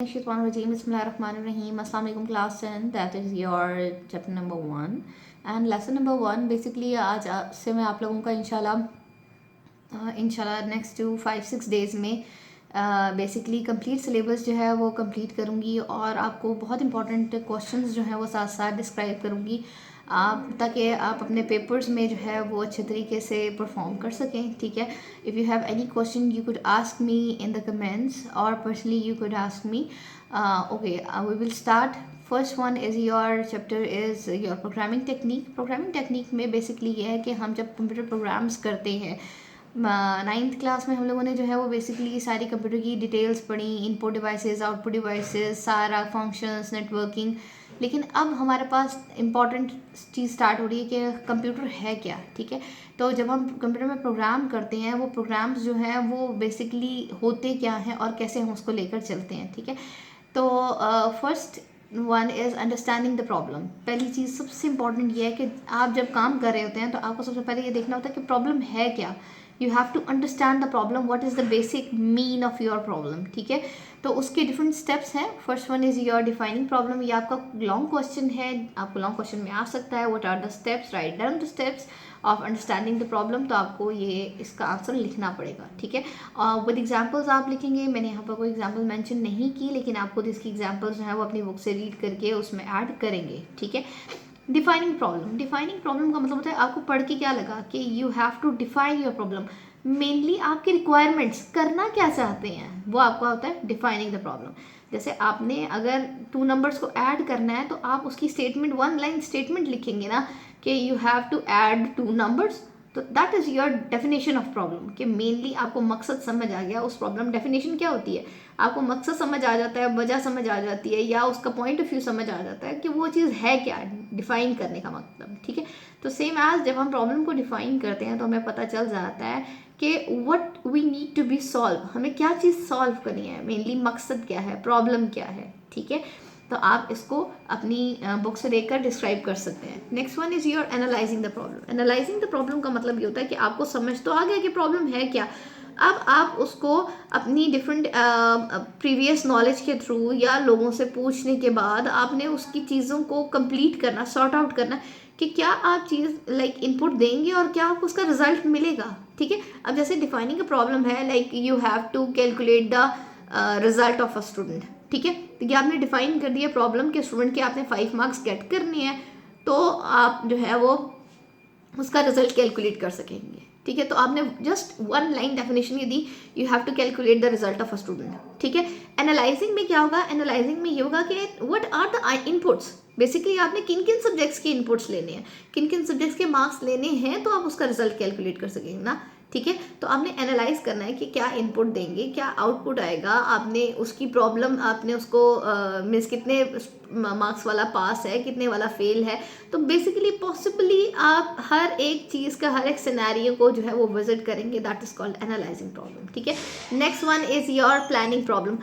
Bismillahirrahmanirrahim. Assalamu alaikum class 10. That is your chapter number 1 and lesson number 1. Basically आज से मैं आप लोगों का इंशाल्लाह नेक्स्ट 5-6 डेज़ में बेसिकली कंप्लीट सिलेबस जो है वो कंप्लीट करूँगी और आपको बहुत इंपॉर्टेंट क्वेश्चंस जो हैं वो साथ साथ डिस्क्राइब करूँगी ताकि आप अपने पेपर्स में जो है वो अच्छे तरीके से परफॉर्म कर सकें. ठीक है. If you have any question you could ask me in the comments और personally you could ask me. Okay, we will start. First one is your chapter is your programming technique. Programming technique में basically ये है कि हम जब computer programs करते हैं, 9th class में हम लोगों ने जो है वो बेसिकली सारी कंप्यूटर की डिटेल्स पढ़ी, इनपुट डिवाइसेस, आउटपुट डिवाइसेस, सारा फंक्शंस, नेटवर्किंग. लेकिन अब हमारे पास इम्पॉर्टेंट चीज़ स्टार्ट हो रही है कि कंप्यूटर है क्या. ठीक है. तो जब हम कंप्यूटर में प्रोग्राम करते हैं, वो प्रोग्राम्स जो हैं वो बेसिकली होते क्या हैं और कैसे हम उसको लेकर चलते हैं. ठीक है. तो first one is understanding the problem. पहली चीज़ सबसे इम्पॉर्टेंट ये है कि आप जब काम कर रहे होते हैं तो आपको सबसे पहले ये देखना होता है कि प्रॉब्लम है क्या. You have to understand the problem, what is the basic mean of your problem. ठीक है. तो उसके डिफरेंट स्टेप्स हैं. First one is your defining problem. ये आपका लॉन्ग क्वेश्चन है, आपको लॉन्ग क्वेश्चन में आ सकता है. What are the steps, write down the steps of understanding the problem. तो आपको ये इसका आंसर लिखना पड़ेगा. ठीक है. विद एग्जांपल्स आप लिखेंगे. मैंने यहाँ पर कोई एग्जांपल मेंशन नहीं की, लेकिन आप खुद इसकी एग्जांपल्स जो है वो अपनी बुक से रीड करके उसमें ऐड करेंगे. ठीक है. Defining problem. डिफाइनिंग प्रॉब्लम का मतलब होता है आपको पढ़ के क्या लगा कि you have to define your problem. Mainly आपकी रिक्वायरमेंट्स, करना क्या चाहते हैं, वो आपका होता है डिफाइनिंग द प्रॉब्लम. जैसे आपने अगर 2 नंबर्स को ऐड करना है तो आप उसकी स्टेटमेंट 1 लाइन स्टेटमेंट लिखेंगे ना कि you have to add 2 numbers. तो that is your definition of problem. कि मेनली आपको मकसद समझ आ गया उस प्रॉब्लम. डेफिनेशन क्या होती है, आपको मकसद समझ आ जाता है, वजह समझ आ जाती है, या उसका पॉइंट ऑफ व्यू समझ आ जाता है कि वो चीज़ है क्या, डिफाइन करने का मतलब. ठीक है. तो सेम एज जब हम प्रॉब्लम को डिफाइन करते हैं तो हमें पता चल जाता है कि what we need to be solve, हमें क्या चीज़ सॉल्व करनी है, मेनली मकसद क्या है, प्रॉब्लम क्या है. ठीक है. तो आप इसको अपनी बुक से देखकर डिस्क्राइब कर सकते हैं. Next one is your analysing the problem. Analysing the problem का मतलब ये होता है कि आपको समझ तो आ गया कि प्रॉब्लम है क्या. अब आप उसको अपनी डिफरेंट प्रीवियस नॉलेज के थ्रू या लोगों से पूछने के बाद आपने उसकी चीज़ों को कंप्लीट करना, सॉर्ट आउट करना कि क्या आप चीज़ लाइक इनपुट देंगे और क्या आपको उसका रिजल्ट मिलेगा. ठीक है. अब जैसे डिफाइनिंग अ प्रॉब्लम है, like you have to calculate the result of a student. ठीक है. तो ये आपने डिफाइन कर दिया प्रॉब्लम के स्टूडेंट के आपने 5 मार्क्स गेट करने हैं, तो आप जो है वो उसका रिजल्ट कैलकुलेट कर सकेंगे. ठीक है. तो आपने जस्ट 1 लाइन डेफिनेशन ये दी, you have to calculate the result of a student. ठीक है. एनालाइजिंग में क्या होगा, एनालाइजिंग में ये होगा कि what are the inputs. Basically आपने किन किन सब्जेक्ट्स के इनपुट्स लेने हैं, किन किन सब्जेक्ट्स के मार्क्स लेने हैं, तो आप उसका रिजल्ट कैलकुलेट कर सकेंगे ना. ठीक है. तो आपने एनालाइज करना है कि क्या इनपुट देंगे, क्या आउटपुट आएगा, आपने उसकी प्रॉब्लम, आपने उसको मीन्स कितने मार्क्स वाला पास है, कितने वाला फेल है. तो बेसिकली पॉसिबली आप हर एक चीज़ का, हर एक सिनेरियो को जो है वो विजिट करेंगे. That is called analysing problem. ठीक है. Next one is your planning problem.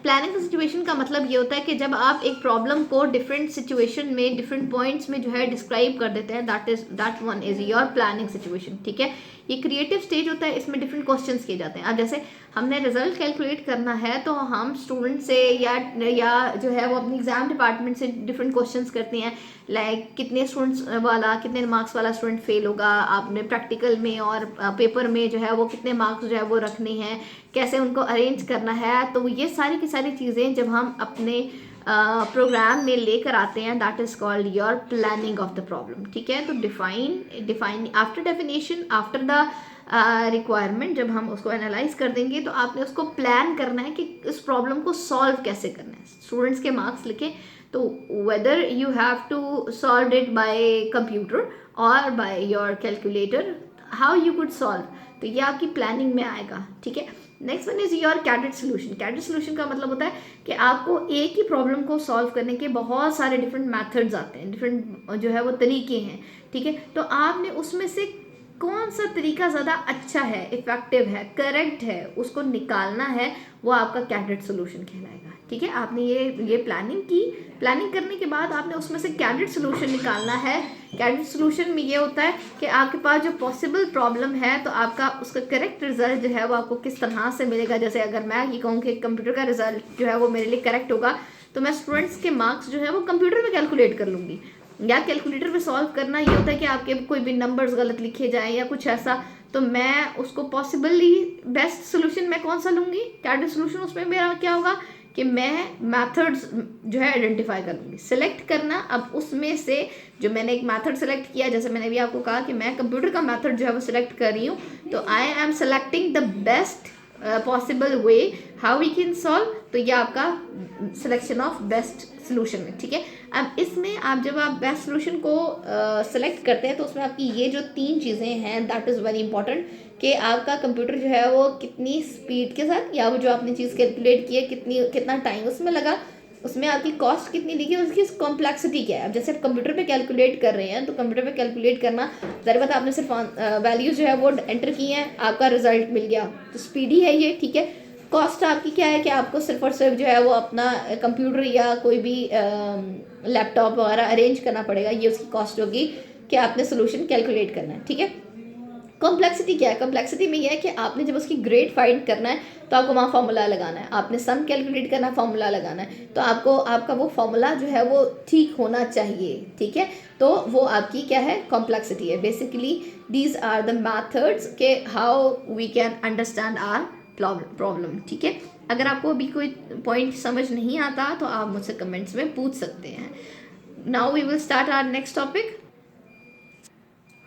Planning situation का मतलब ये होता है कि जब आप एक प्रॉब्लम को डिफरेंट सिचुएशन में, डिफरेंट पॉइंट्स में जो है डिस्क्राइब कर देते हैं, that one is your planning situation. ठीक है. ये क्रिएटिव स्टेज होता है, इसमें डिफरेंट क्वेश्चंस किए जाते हैं. अब जैसे हमने रिजल्ट कैलकुलेट करना है तो हम स्टूडेंट से या जो है वो अपनी एग्जाम डिपार्टमेंट से डिफरेंट क्वेश्चंस करते हैं, लाइक कितने स्टूडेंट्स वाला, कितने मार्क्स वाला स्टूडेंट फेल होगा, आपने प्रैक्टिकल में और पेपर में जो है वो कितने मार्क्स जो है वो रखने हैं, कैसे उनको अरेंज करना है. तो ये सारी की सारी चीज़ें जब हम अपने प्रोग्राम में लेकर आते हैं, that is called your planning of the problem. ठीक है. तो define after definition, after the requirement, जब हम उसको एनालाइज कर देंगे तो आपने उसको प्लान करना है कि इस प्रॉब्लम को सॉल्व कैसे करना है. स्टूडेंट्स के मार्क्स लिखे तो whether you have to solve it by computer और by your calculator, how you could solve. तो ये आपकी प्लानिंग में आएगा. ठीक है. Next one is your coded solution. Coded solution का मतलब होता है कि आपको एक ही प्रॉब्लम को सॉल्व करने के बहुत सारे डिफरेंट मेथड्स आते हैं, डिफरेंट जो है वो तरीके हैं. ठीक है. तो आपने उसमें से कौन सा तरीका ज़्यादा अच्छा है, इफेक्टिव है, करेक्ट है, उसको निकालना है, वो आपका कैडेड सोल्यूशन कहलाएगा. ठीक है, आपने ये प्लानिंग की। प्लानिंग करने के बाद आपने उसमें से कैंडिडेट सोल्यूशन निकालना है। कैंडिडेट सोल्यूशन में ये होता है कि आपके पास जो पॉसिबल प्रॉब्लम है तो आपका उसका करेक्ट रिजल्ट जो है वो आपको किस तरह से मिलेगा। जैसे अगर मैं ये कहूँ कि कंप्यूटर का रिजल्ट जो है वो मेरे लिए करेक्ट होगा, तो मैं स्टूडेंट्स के मार्क्स जो है वो कंप्यूटर में कैलकुलेट कर लूँगी। या कैलकुलेटर पे सॉल्व करना ये होता है कि आपके कोई भी नंबर्स गलत लिखे जाएं या कुछ ऐसा, तो मैं उसको पॉसिबली बेस्ट सोल्यूशन मैं कौन सा लूँगी, कैंडिडेट सोल्यूशन। उसमें मेरा क्या होगा कि मैं मेथड्स जो है आइडेंटिफाई कर लूँगी, सिलेक्ट करना। अब उसमें से जो मैंने एक मेथड सेलेक्ट किया, जैसे मैंने भी आपको कहा कि मैं कंप्यूटर का मेथड जो है वो सिलेक्ट कर रही हूँ, तो I am selecting the best possible way how we can solve. तो ये आपका सिलेक्शन ऑफ बेस्ट सोल्यूशन है, ठीक है। अब इसमें आप जब आप बेस्ट सोल्यूशन को सेलेक्ट करते हैं तो उसमें आपकी ये जो 3 चीज़ें हैं दैट इज़ वेरी इंपॉर्टेंट, कि आपका कंप्यूटर जो है वो कितनी स्पीड के साथ, या वो जो आपने चीज़ कैलकुलेट की है कितना टाइम उसमें लगा, उसमें आपकी कॉस्ट कितनी लिखी है, उसकी कॉम्प्लेक्सिटी क्या है। अब जैसे आप कंप्यूटर पे कैलकुलेट कर रहे हैं तो कंप्यूटर पे कैलकुलेट करना ज़रा बात, आपने सिर्फ वैल्यूज जो है वो एंटर की हैं, आपका रिजल्ट मिल गया, तो स्पीडी है ये, ठीक है। कॉस्ट आपकी क्या है कि आपको सिर्फ और सिर्फ जो है वो अपना कंप्यूटर या कोई भी लैपटॉप वगैरह अरेंज करना पड़ेगा, ये उसकी कॉस्ट होगी कि आपने सोल्यूशन कैलकुलेट करना है, ठीक है। कॉम्प्लेक्सिटी क्या है, कॉम्प्लेक्सिटी में यह है कि आपने जब उसकी ग्रेड फाइंड करना है तो आपको वहाँ फॉर्मूला लगाना है, आपने सम कैलकुलेट करना है, फॉर्मूला लगाना है, तो आपको आपका वो फॉर्मूला जो है वो ठीक होना चाहिए, ठीक है। तो वो आपकी क्या है, कॉम्प्लेक्सिटी है। Basically these are the methods के how we can understand our problem, ठीक है। अगर आपको अभी कोई पॉइंट समझ नहीं आता तो आप मुझसे कमेंट्स में पूछ सकते हैं। Now we will start our next topic.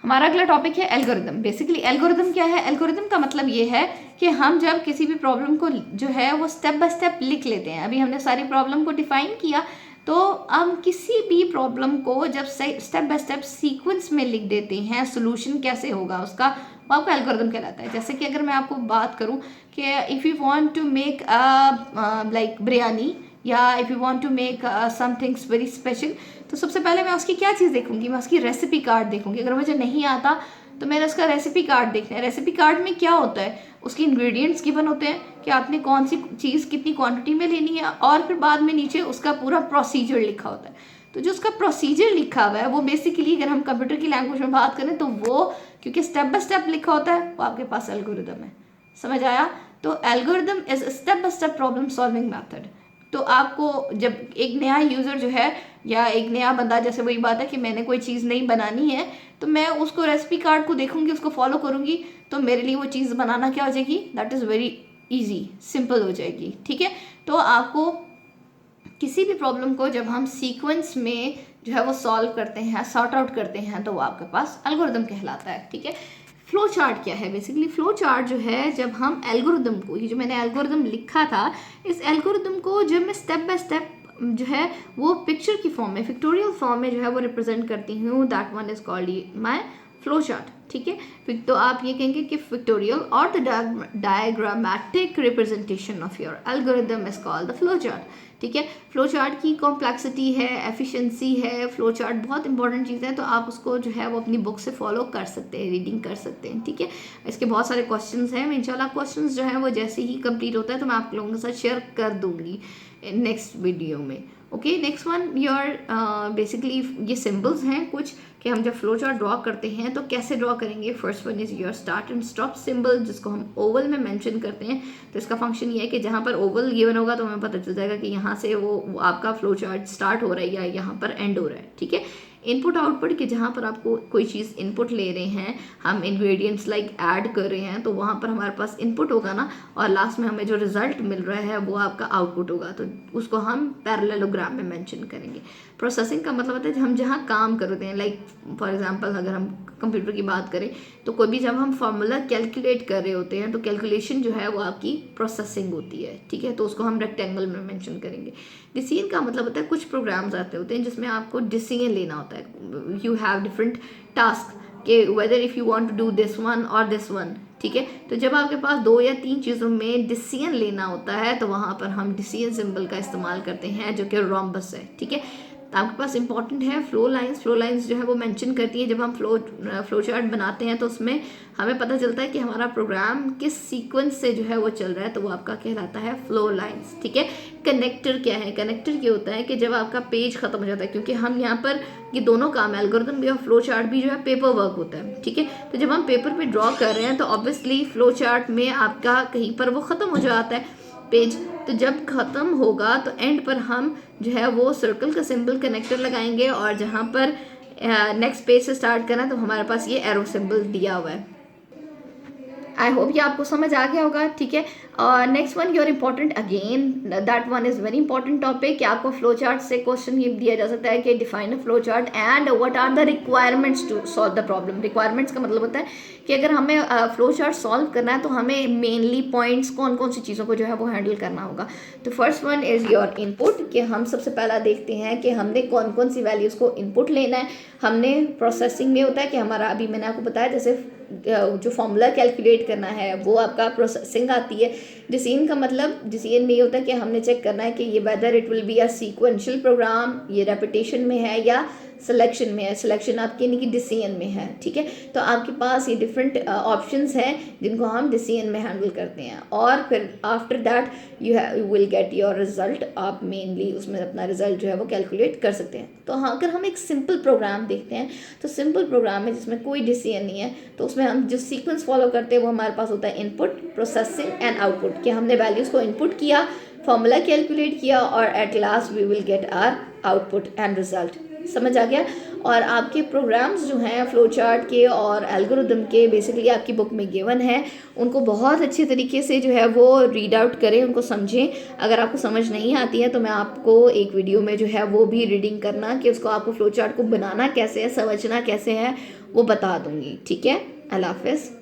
हमारा अगला टॉपिक है एल्गोरिदम। बेसिकली एल्गोरिदम क्या है, एल्गोरिदम का मतलब ये है कि हम जब किसी भी प्रॉब्लम को जो है वो स्टेप बाय स्टेप लिख लेते हैं। अभी हमने सारी प्रॉब्लम को डिफाइन किया, तो हम किसी भी प्रॉब्लम को जब स्टेप बाय स्टेप सीक्वेंस में लिख देते हैं, सोल्यूशन कैसे होगा उसका, वो आपका एल्गोरिदम कहलाता है। जैसे कि अगर मैं आपको बात करूं कि if you want to make like biryani, या if you want to make somethings very special, तो सबसे पहले मैं उसकी क्या चीज़ देखूंगी, मैं उसकी रेसिपी कार्ड देखूंगी। अगर मुझे नहीं आता तो मैंने उसका रेसिपी कार्ड देखना है। रेसिपी कार्ड में क्या होता है, उसके इंग्रेडिएंट्स गिवन होते हैं कि आपने कौन सी चीज़ कितनी क्वांटिटी में लेनी है, और फिर बाद में नीचे उसका पूरा प्रोसीजर लिखा होता है। तो जो उसका प्रोसीजर लिखा हुआ है वो बेसिकली, अगर हम कंप्यूटर की लैंग्वेज में बात करें तो वो, क्योंकि स्टेप बाय स्टेप लिखा होता है, वो आपके पास एल्गोरिदम है। समझ आया? तो algorithm is step by step problem solving method. तो आपको जब एक नया यूज़र जो है या एक नया बंदा, जैसे वही बात है कि मैंने कोई चीज़ नहीं बनानी है, तो मैं उसको रेसिपी कार्ड को देखूंगी, उसको फॉलो करूंगी, तो मेरे लिए वो चीज़ बनाना क्या हो जाएगी, that is very easy, simple हो जाएगी, ठीक है। तो आपको किसी भी प्रॉब्लम को जब हम सीक्वेंस में जो है वो सॉल्व करते हैं, सॉर्ट आउट करते हैं, तो वो आपके पास एल्गोरिदम कहलाता है, ठीक है। फ्लो चार्ट क्या है, बेसिकली फ्लो चार्ट जो है, जब हम एल्गोरिदम को, ये जो मैंने एल्गोरिदम लिखा था, इस एल्गोरिदम को जब मैं स्टेप बाय स्टेप जो है वो पिक्चर की फॉर्म में, पिक्टोरियल फॉर्म में जो है वो रिप्रेजेंट करती हूँ, that one is called my flow chart, ठीक है। फिर तो आप ये कहेंगे कि पिक्टोरियल और the diagrammatic representation of your algorithm is called the flow chart, ठीक है। फ्लो चार्ट की कॉम्प्लेक्सिटी है, एफिशिएंसी है, फ्लो चार्ट बहुत इंपॉर्टेंट चीज़ है, तो आप उसको जो है वो अपनी बुक से फॉलो कर सकते हैं, रीडिंग कर सकते हैं, ठीक है। इसके बहुत सारे क्वेश्चंस हैं, मैं इंशाल्लाह क्वेश्चंस जो है वो जैसे ही कंप्लीट होता है तो मैं आप लोगों के साथ शेयर कर दूंगी नेक्स्ट वीडियो में। Okay, next one your basically ये सिंबल्स हैं कुछ, कि हम जब फ्लो चार्ट ड्रॉ करते हैं तो कैसे ड्रॉ करेंगे। First one is your start and stop symbol, जिसको हम ओवल में मेंशन करते हैं। तो इसका फंक्शन ये है कि जहाँ पर ओवल गिवन होगा तो हमें पता चल जाएगा कि यहाँ से वो आपका फ्लो चार्ट स्टार्ट हो रहा है या यहाँ पर एंड हो रहा है, ठीक है। इनपुट आउटपुट, कि जहाँ पर आपको कोई चीज़ इनपुट ले रहे हैं, हम इंग्रेडिएंट्स लाइक ऐड कर रहे हैं, तो वहाँ पर हमारे पास इनपुट होगा ना, और लास्ट में हमें जो रिजल्ट मिल रहा है वो आपका आउटपुट होगा, तो उसको हम पैरेललोग्राम में मेंशन करेंगे। प्रोसेसिंग का मतलब होता है हम जहाँ काम करते हैं, लाइक फॉर एग्जांपल अगर हम कंप्यूटर की बात करें तो कोई भी जब हम फार्मूला कैलकुलेट कर रहे होते हैं तो कैलकुलेशन जो है वो आपकी प्रोसेसिंग होती है, ठीक है। तो उसको हम रेक्टेंगल में मेंशन करेंगे। डिसीजन का मतलब होता है कुछ प्रोग्राम्स आते होते हैं जिसमें आपको डिसीजन लेना होता है, यू हैव डिफरेंट टास्क के whether if you want to do this one और दिस वन, ठीक है। तो जब आपके पास 2 या 3 चीज़ों में डिसीजन लेना होता है तो वहाँ पर हम डिसीजन सिंबल का इस्तेमाल करते हैं, जो कि रोम्बस है, ठीक है। तो आपके पास इंपॉर्टेंट है फ्लो लाइंस जो है वो मेंशन करती है। जब हम फ्लो चार्ट बनाते हैं तो उसमें हमें पता चलता है कि हमारा प्रोग्राम किस सीक्वेंस से जो है वो चल रहा है, तो वो आपका कहलाता है फ्लो लाइंस। ठीक है, कनेक्टर क्या है? कनेक्टर ये होता है कि जब आपका पेज खत्म हो जाता है, क्योंकि हम यहाँ पर ये दोनों काम है, एल्गोरिथम भी और फ्लो चार्ट भी जो है पेपर वर्क होता है। ठीक है, तो जब हम पेपर पे ड्रॉ कर रहे हैं तो ऑब्वियसली फ्लो चार्ट में आपका कहीं पर वो ख़त्म हो जाता है पेज, तो जब ख़त्म होगा तो एंड पर हम जो है वो सर्कल का सिंबल कनेक्टर लगाएंगे, और जहाँ पर नेक्स्ट पेज से स्टार्ट करना है तो हमारे पास ये एरो सिंबल दिया हुआ है। आई होप ये आपको समझ आ गया होगा। ठीक है, और next one your important again, that one is very important topic कि आपको फ्लो चार्ट से क्वेश्चन ये दिया जा सकता है कि define a flow chart and what are the requirements to solve the problem. Requirements का मतलब होता है कि अगर हमें फ्लो चार्ट सॉल्व करना है तो हमें मेनली पॉइंट्स कौन कौन सी चीज़ों को जो है वो हैंडल करना होगा। तो first one is your input, कि हम सबसे पहला देखते हैं कि हमने कौन कौन सी वैल्यूज़ को इनपुट लेना है। हमने प्रोसेसिंग में होता है कि हमारा, अभी मैंने आपको बताया जैसे जो फॉर्मूला कैलकुलेट करना है वो आपका प्रोसेसिंग आती है। डिसीजन का मतलब, डिसीजन में ये होता है कि हमने चेक करना है कि ये whether it will be a sequential program, ये रेपिटेशन में है या सिलेक्शन में है। सिलेक्शन आपके यानी कि डिसीजन में है। ठीक है, तो आपके पास ये डिफरेंट ऑप्शंस हैं जिनको हम डिसीजन में हैंडल करते हैं, और फिर after that you will get your result. आप मेनली उसमें अपना रिजल्ट जो है वो कैलकुलेट कर सकते हैं। तो हाँ, अगर हम एक सिंपल प्रोग्राम देखते हैं तो सिंपल प्रोग्राम है जिसमें कोई डिसीजन नहीं है, तो उसमें हम जो सीक्वेंस फॉलो करते हैं वो हमारे पास होता है इनपुट, प्रोसेसिंग एंड आउटपुट, कि हमने वैल्यूज़ को इनपुट किया, फॉर्मूला कैलकुलेट किया, और at last we will get our output and result. समझ आ गया। और आपके प्रोग्राम्स जो हैं फ्लो चार्ट के और एल्गोरिदम के बेसिकली आपकी बुक में गिवन है, उनको बहुत अच्छे तरीके से जो है वो रीड आउट करें, उनको समझें। अगर आपको समझ नहीं आती है तो मैं आपको एक वीडियो में जो है वो भी रीडिंग करना कि उसको आपको फ्लो चार्ट को बनाना कैसे है, समझना कैसे है, वो बता दूँगी। ठीक है, अल्लाह हाफ़िज़।